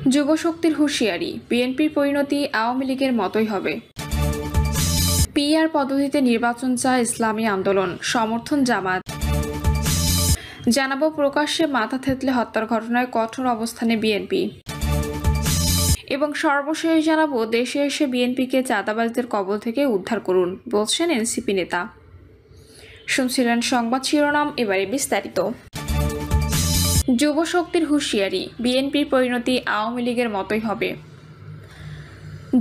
যুবশক্তির হুঁশিয়ারি, বিএনপির পরিণতি আওয়ামী লীগের মতোই হবে। পিআর পদ্ধতিতে নির্বাচন চায় ইসলামী আন্দোলন, সমর্থন জামায়াত। জানাবো প্রকাশ্যে মাথা থেতলে হত্যার ঘটনায় কঠোর অবস্থানে বিএনপি। এবং সর্বশেষ জানাবো দেশে এসে বিএনপিকে চাঁদাবাজদের কবল থেকে উদ্ধার করুন বলছেন এনসিপি নেতা। শুনছিলেন সংবাদ শিরোনাম, এবারে বিস্তারিত। যুবশক্তির হুঁশিয়ারি, বিএনপির পরিণতি আওয়ামী লীগের মতোই হবে।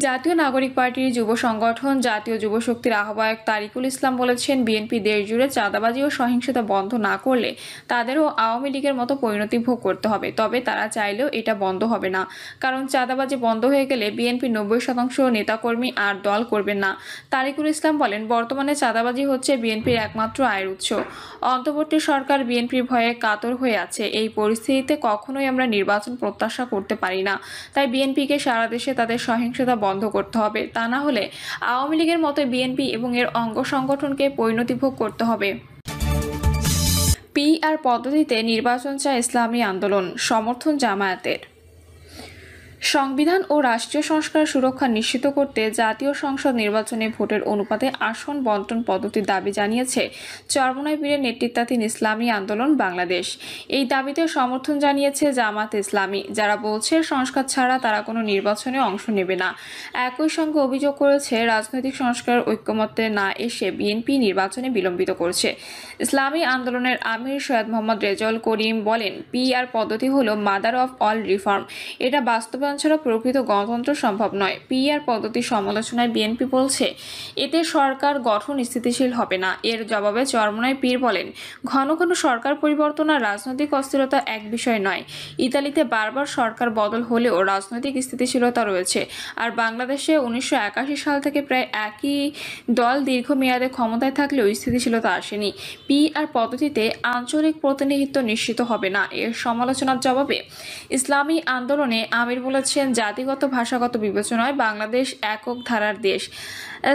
জাতীয় নাগরিক পার্টির যুব সংগঠন জাতীয় যুবশক্তির আহ্বায়ক তারিকুল ইসলাম বলেছেন, বিএনপি দেশ জুড়ে চাঁদাবাজি ও সহিংসতা বন্ধ না করলে তাদেরও আওয়ামী লীগের মতো পরিণতি ভোগ করতে হবে। তবে তারা চাইলেও এটা বন্ধ হবে না, কারণ চাঁদাবাজি বন্ধ হয়ে গেলে বিএনপির 90% নেতাকর্মী আর দল করবেন না। তারিকুল ইসলাম বলেন, বর্তমানে চাঁদাবাজি হচ্ছে বিএনপির একমাত্র আয়ের উৎস। অন্তর্বর্তী সরকার বিএনপির ভয়ে কাতর হয়ে আছে। এই পরিস্থিতিতে কখনোই আমরা নির্বাচন প্রত্যাশা করতে পারি না। তাই বিএনপিকে সারা দেশে তাদের সহিংসতা বন্ধ করতে হবে, তা না হলে আওয়ামী লীগের মতো বিএনপি এবং এর অঙ্গ সংগঠনকে পরিণতি ভোগ করতে হবে। পিআর পদ্ধতিতে নির্বাচন চায় ইসলামী আন্দোলন, সমর্থন জামায়াতের। সংবিধান ও রাষ্ট্রীয় সংস্কার সুরক্ষা নিশ্চিত করতে জাতীয় সংসদ নির্বাচনে ভোটের অনুপাতে আসন বন্টন পদ্ধতির দাবি জানিয়েছে চরমোনাই পীরের নেতৃত্বাধীন ইসলামী আন্দোলন বাংলাদেশ। এই দাবিতে সমর্থন জানিয়েছে জামাত ইসলামী, যারা বলছে সংস্কার ছাড়া তারা কোনো নির্বাচনে অংশ নেবে না। একই সঙ্গে অভিযোগ করেছে, রাজনৈতিক সংস্কার ঐক্যমত্যে না এসে বিএনপি নির্বাচনে বিলম্বিত করছে। ইসলামী আন্দোলনের আমির সৈয়দ মোহাম্মদ রেজাউল করিম বলেন, পিআর পদ্ধতি হলো মাদার অফ অল রিফর্ম। এটা বাস্তবায়ন ছাড়া প্রকৃত গণতন্ত্র সম্ভব নয়। পিআর পদ্ধতির সমালোচনায় বিএনপি বলছে, এতে সরকার গঠন স্থিতিশীল হবে না। এর জবাবে চরমোনাই পীর বলেন, ঘন ঘন সরকার পরিবর্তন আর রাজনৈতিক অস্থিরতা এক বিষয় নয়। ইতালিতে বারবার সরকার বদল হলেও রাজনৈতিক স্থিতিশীলতা রয়েছে। আর বাংলাদেশে 1981 সাল থেকে প্রায় একই দল দীর্ঘমেয়াদে ক্ষমতায় থাকলেও স্থিতিশীলতা আসেনি। পিআর পদ্ধতিতে আঞ্চলিক প্রতিনিধিত্ব নিশ্চিত হবে না। এর সমালোচনার জবাবে ইসলামী আন্দোলনে আমির বলেছেন, জাতিগত ভাষাগত বিবেচনায় বাংলাদেশ একক ধারার দেশ।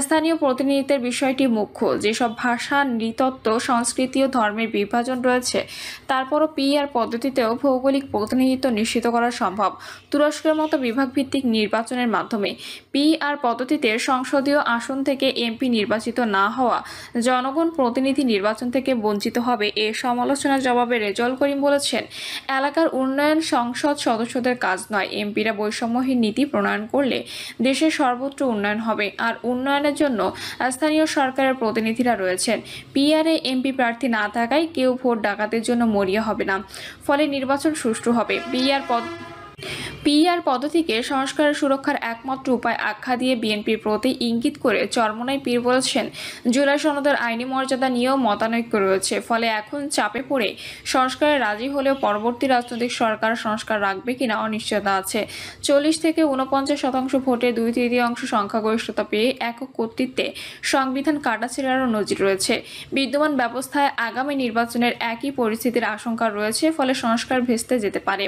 স্থানীয় প্রতিনিধিত্বের বিষয়টি মুখ্য। যেসব ভাষা, নৃতত্ত্ব, সংস্কৃতি ও ধর্মের বিভাজন রয়েছে, তারপরও পিআর পদ্ধতিতেও ভৌগোলিক প্রতিনিধিত্ব নিশ্চিত করা সম্ভব, তুরস্কের মতো বিভাগভিত্তিক নির্বাচনের মাধ্যমে। পিআর পদ্ধতিতে সংসদীয় আসন থেকে এমপি নির্বাচিত না হওয়া জনগণ প্রতিনিধি নির্বাচন থেকে বঞ্চিত হবে। এর সমালোচনার জবাবে রেজাউল করিম বলেছেন, এলাকার উন্নয়ন সংসদ সদস্যদের কাজ নয়। এমপিরা বৈষম্যহীন নীতি প্রণয়ন করলে দেশের সর্বত্র উন্নয়ন হবে। আর উন্নয়নের জন্য স্থানীয় সরকারের প্রতিনিধিরা রয়েছেন। পিআরে এমপি প্রার্থী না থাকায় কেউ ভোট ডাকাতের জন্য মরিয়া হবে না, ফলে নির্বাচন সুষ্ঠু হবে। পিআর পদ্ধতিকে সংস্কারের সুরক্ষার একমাত্র উপায় আখ্যা দিয়ে বিএনপির প্রতি ইঙ্গিত করে চরমোনাই পীর বলেছেন, জুলাই সনদের আইনি মর্যাদা নিয়েও মতানৈক্য রয়েছে। ফলে এখন চাপে পড়ে সংস্কারে রাজি হলেও পরবর্তী রাজনৈতিক সরকার সংস্কার রাখবে কিনা অনিশ্চয়তা আছে। 40 থেকে 49% ভোটে 2/3 সংখ্যাগরিষ্ঠতা পেয়ে একক কর্তৃত্বে সংবিধান কাটাছেঁড়ারও নজির রয়েছে। বিদ্যমান ব্যবস্থায় আগামী নির্বাচনের একই পরিস্থিতির আশঙ্কা রয়েছে, ফলে সংস্কার ভেস্তে যেতে পারে।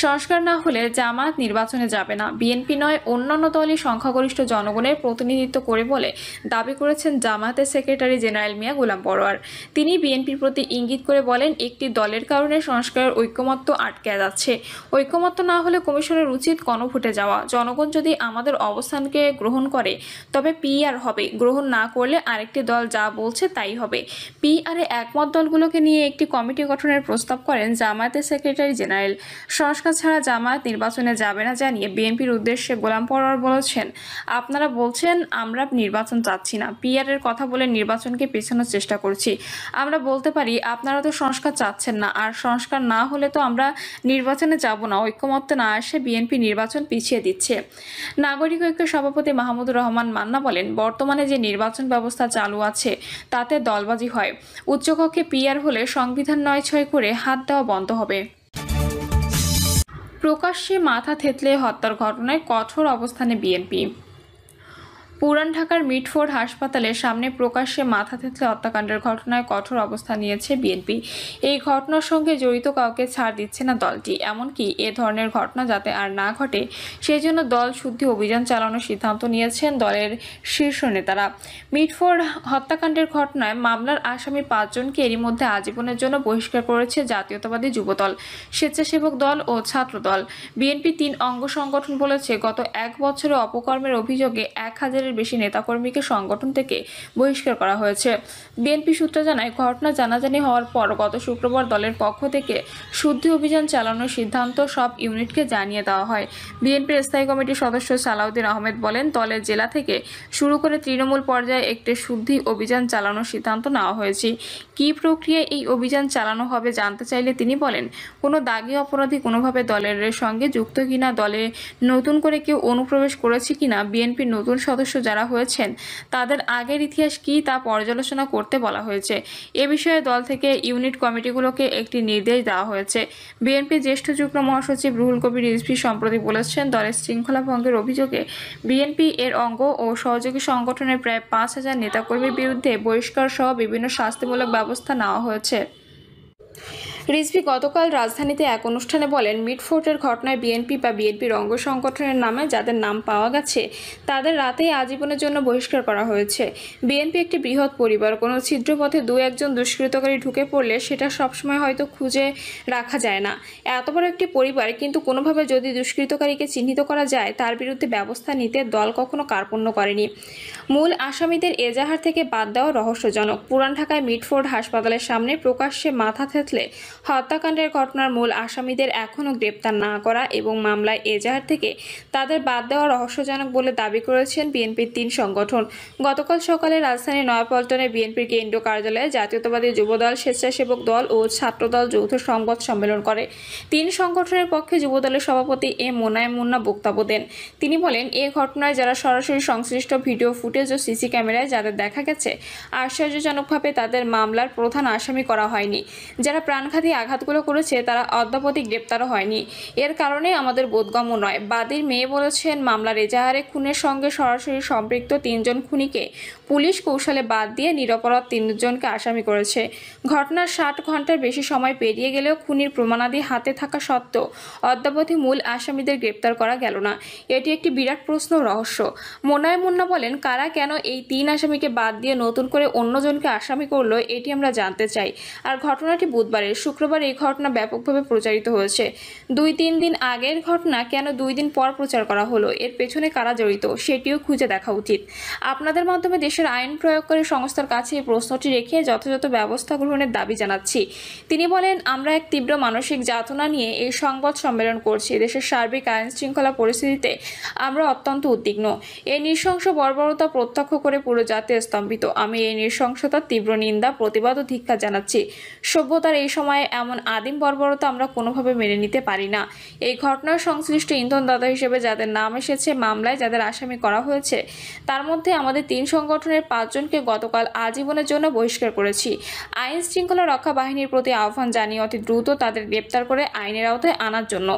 সংস্কার না হলে জামায়াত নির্বাচনে যাবে না। বিএনপি নয়, অন্যান্য দলই সংখ্যাগরিষ্ঠ জনগণের প্রতিনিধিত্ব করে বলে দাবি করেছেন জামায়াতের সেক্রেটারি জেনারেল মিয়া গোলাম পরোয়ার। তিনি বিএনপির প্রতি ইঙ্গিত করে বলেন, একটি দলের কারণে সংস্কারের ঐকমত্য আটকে যাচ্ছে। ঐকমত্য না হলে কমিশনের উচিত গণভোটে যাওয়া। জনগণ যদি আমাদের অবস্থানকে গ্রহণ করে তবে পিআর হবে, গ্রহণ না করলে আরেকটি দল যা বলছে তাই হবে। পিআরে একমত দলগুলোকে নিয়ে একটি কমিটি গঠনের প্রস্তাব করেন জামায়াতের সেক্রেটারি জেনারেল। সংস্কার ছাড়া জামায়াত নির্বাচনে যাবে না জানিয়ে বিএনপির উদ্দেশ্যে গোলাম পরোয়ার বলেছেন, আপনারা বলছেন আমরা নির্বাচন চাচ্ছি না, পিআরের কথা বলে নির্বাচনকে পেছানোর চেষ্টা করছি। আমরা বলতে পারি, আপনারা তো সংস্কার চাচ্ছেন না, আর সংস্কার না হলে তো আমরা নির্বাচনে যাব না। ঐক্যমত্যে না আসে বিএনপি নির্বাচন পিছিয়ে দিচ্ছে। নাগরিক ঐক্যের সভাপতি মাহমুদুর রহমান মান্না বলেন, বর্তমানে যে নির্বাচন ব্যবস্থা চালু আছে তাতে দলবাজি হয়। উচ্চকক্ষে পিআর হলে সংবিধান নয়-ছয় করে হাত দেওয়া বন্ধ হবে। প্রকাশ্যে মাথা থেতলে হত্যার ঘটনায় কঠোর অবস্থানে বিএনপি। পুরান ঢাকার মিটফোর্ড হাসপাতালের সামনে প্রকাশ্যে মাথা থেঁতলে হত্যাকাণ্ডের ঘটনায় কঠোর অবস্থান নিয়েছে বিএনপি। এই ঘটনার সঙ্গে জড়িত কাউকে ছাড় দিচ্ছে না দলটি। এমনকি এ ধরনের ঘটনা যাতে আর না ঘটে সেই জন্য দল শুদ্ধি অভিযান চালানোর সিদ্ধান্ত নিয়েছেন দলের শীর্ষ নেতারা। মিটফোর্ড হত্যাকাণ্ডের ঘটনায় মামলার আসামি 5 জনকে এরই মধ্যে আজীবনের জন্য বহিষ্কার করেছে জাতীয়তাবাদী যুবদল, স্বেচ্ছাসেবক দল ও ছাত্র দল। বিএনপি 3 অঙ্গ সংগঠন বলেছে, গত 1 বছরে অপকর্মের অভিযোগে 1000-এর বেশি নেতাকর্মীকে সংগঠন থেকে বহিষ্কার করা হয়েছে। বিএনপি সূত্র জানায়, ঘটনা জানাজানি হওয়ার পর গত শুক্রবার দলের পক্ষ থেকে শুদ্ধি অভিযান চালানোর সিদ্ধান্ত সব ইউনিটকে জানিয়ে দেওয়া হয়। বিএনপির স্থায়ী কমিটির সদস্য সালাউদ্দিন আহমেদ বলেন, দলের জেলা থেকে শুরু করে তৃণমূল পর্যায়ে একটি শুদ্ধি অভিযান চালানোর সিদ্ধান্ত নেওয়া হয়েছে। কী প্রক্রিয়ায় এই অভিযান চালানো হবে জানতে চাইলে তিনি বলেন, কোনো দাগী অপরাধী কোনোভাবে দলের সঙ্গে যুক্ত কিনা, দলে নতুন করে কেউ অনুপ্রবেশ করেছে কিনা, বিএনপির নতুন সদস্য যারা হয়েছেন তাদের আগের ইতিহাস কী তা পর্যালোচনা করতে বলা হয়েছে। এ বিষয়ে দল থেকে ইউনিট কমিটিগুলোকে একটি নির্দেশ দেওয়া হয়েছে। বিএনপির জ্যেষ্ঠ যুগ্ম মহাসচিব রুহুল কবির রিজভী সম্প্রতি বলেছেন, দলের শৃঙ্খলা ভঙ্গের অভিযোগে বিএনপি এর অঙ্গ ও সহযোগী সংগঠনের প্রায় 5000 নেতাকর্মীর বিরুদ্ধে বহিষ্কার সহ বিভিন্ন শাস্তিমূলক ব্যবস্থা নেওয়া হয়েছে। রিজভী গতকাল রাজধানীতে এক অনুষ্ঠানে বলেন, মিটফোর্ডের ঘটনায় বিএনপি বা বিএনপির অঙ্গ সংগঠনের নামে যাদের নাম পাওয়া গেছে তাদের রাতেই আজীবনের জন্য বহিষ্কার করা হয়েছে। বিএনপি একটি বৃহৎ পরিবার, কোনো ছিদ্রপথে 2-1 দুষ্কৃতকারী ঢুকে পড়লে সেটা সবসময় হয়তো খুঁজে রাখা যায় না। এত বড় একটি পরিবার, কিন্তু কোনোভাবে যদি দুষ্কৃতকারীকে চিহ্নিত করা যায় তার বিরুদ্ধে ব্যবস্থা নিতে দল কখনো কার্পণ্য করেনি। মূল আসামিদের এজাহার থেকে বাদ দেওয়া রহস্যজনক। পুরান ঢাকায় মিটফোর্ড হাসপাতালের সামনে প্রকাশ্যে মাথা থেঁতলে হত্যাকাণ্ডের ঘটনার মূল আসামিদের এখনও গ্রেপ্তার না করা এবং মামলায় এজাহার থেকে তাদের বাদ দেওয়া রহস্যজনক বলে দাবি করেছেন বিএনপির 3 সংগঠন। গতকাল সকালে রাজধানীর নয়াপল্টনে বিএনপির কেন্দ্রীয় কার্যালয়ে জাতীয়তাবাদী যুবদল, স্বেচ্ছাসেবক দল ও ছাত্রদল যৌথ সংবাদ সম্মেলন করে। 3 সংগঠনের পক্ষে যুবদলের সভাপতি এম মোনায়েম মুন্না বক্তব্য দেন। তিনি বলেন, এ ঘটনায় যারা সরাসরি সংশ্লিষ্ট ভিডিও ফুটেজ ও সিসি ক্যামেরায় যাদের দেখা গেছে, আশ্চর্যজনকভাবে তাদের মামলার প্রধান আসামি করা হয়নি। যারা প্রাণঘাতী আঘাতগুলো করেছে তারা অদ্যাবধি গ্রেপ্তারও হয়নি। এর কারণে আমাদের বোধগম্য নয়। বাদীর মেয়ে বলেছেন, মামলার এজাহারে খুনের সঙ্গে সরাসরি সম্পৃক্ত 3 জন খুনিকে পুলিশ কৌশলে বাদ দিয়ে নিরপরাধ 3 জনকে আসামি করেছে। ঘটনার 60 ঘন্টার বেশি সময় পেরিয়ে গেলেও খুনির প্রমাণাদি হাতে থাকা সত্ত্বেও অদ্যাবধি মূল আসামিদের গ্রেপ্তার করা গেল না। এটি একটি বিরাট প্রশ্ন, রহস্য। মোনায়েম মুন্না বলেন, কারা কেন এই 3 আসামিকে বাদ দিয়ে নতুন করে অন্যজনকে আসামি করলো এটি আমরা জানতে চাই। আর ঘটনাটি বুধবারের। শুক্রবার এই ঘটনা ব্যাপকভাবে প্রচারিত হয়েছে। 2-3 দিন আগের ঘটনা কেন 2 দিন পর প্রচার করা হলো, এর পেছনে কারা জড়িত সেটিও খুঁজে দেখা উচিত। আপনাদের মাধ্যমে দেশের আইন প্রয়োগকারী সংস্থার কাছে এই প্রশ্নটি রেখে যথাযথ ব্যবস্থা গ্রহণের দাবি জানাচ্ছি। তিনি বলেন, আমরা এক তীব্র মানসিক যাতনা নিয়ে এই সংবাদ সম্মেলন করছি। দেশের সার্বিক আইন শৃঙ্খলা পরিস্থিতিতে আমরা অত্যন্ত উদ্বিগ্ন। এই নৃশংস বর্বরতা প্রত্যক্ষ করে পুরো জাতি স্তম্ভিত। আমি এই নৃশংসতার তীব্র নিন্দা, প্রতিবাদ ও ধিক্কার জানাচ্ছি। সভ্যতার এই সময়ে এমন আদিম বর্বরতা আমরা কোনোভাবে মেনে নিতে পারি না। এই ঘটনার সংশ্লিষ্ট ইন্ধনদাতা হিসেবে যাদের নাম এসেছে, মামলায় যাদের আসামি করা হয়েছে, তার মধ্যে আমাদের 3 সংগঠনের 5 জনকে গতকাল আজীবনের জন্য বহিষ্কার করেছি। আইন শৃঙ্খলা রক্ষা বাহিনীর প্রতি আহ্বান জানিয়ে অতি দ্রুত তাদের গ্রেপ্তার করে আইনের আওতায় আনার জন্য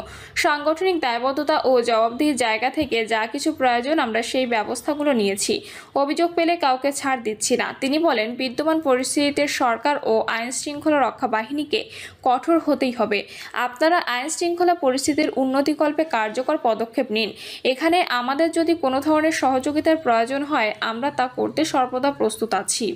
সাংগঠনিক দায়বদ্ধতা ও জবাবদিহির জায়গা থেকে যা কিছু প্রয়োজন আমরা সেই ব্যবস্থাগুলো নিয়েছি। অভিযোগ পেলে কাউকে ছাড় দিচ্ছি না। তিনি বলেন, বিদ্যমান পরিস্থিতিতে সরকার ও আইন শৃঙ্খলা রক্ষা বাহিনীকে কঠোর হতেই হবে। আপনারা আইন শৃঙ্খলা পরিস্থিতির উন্নতিকল্পে কার্যকর পদক্ষেপ নিন। এখানে আমাদের যদি কোনো ধরনের সহযোগিতার প্রয়োজন হয় আমরা তা করতে সর্বদা প্রস্তুত আছি।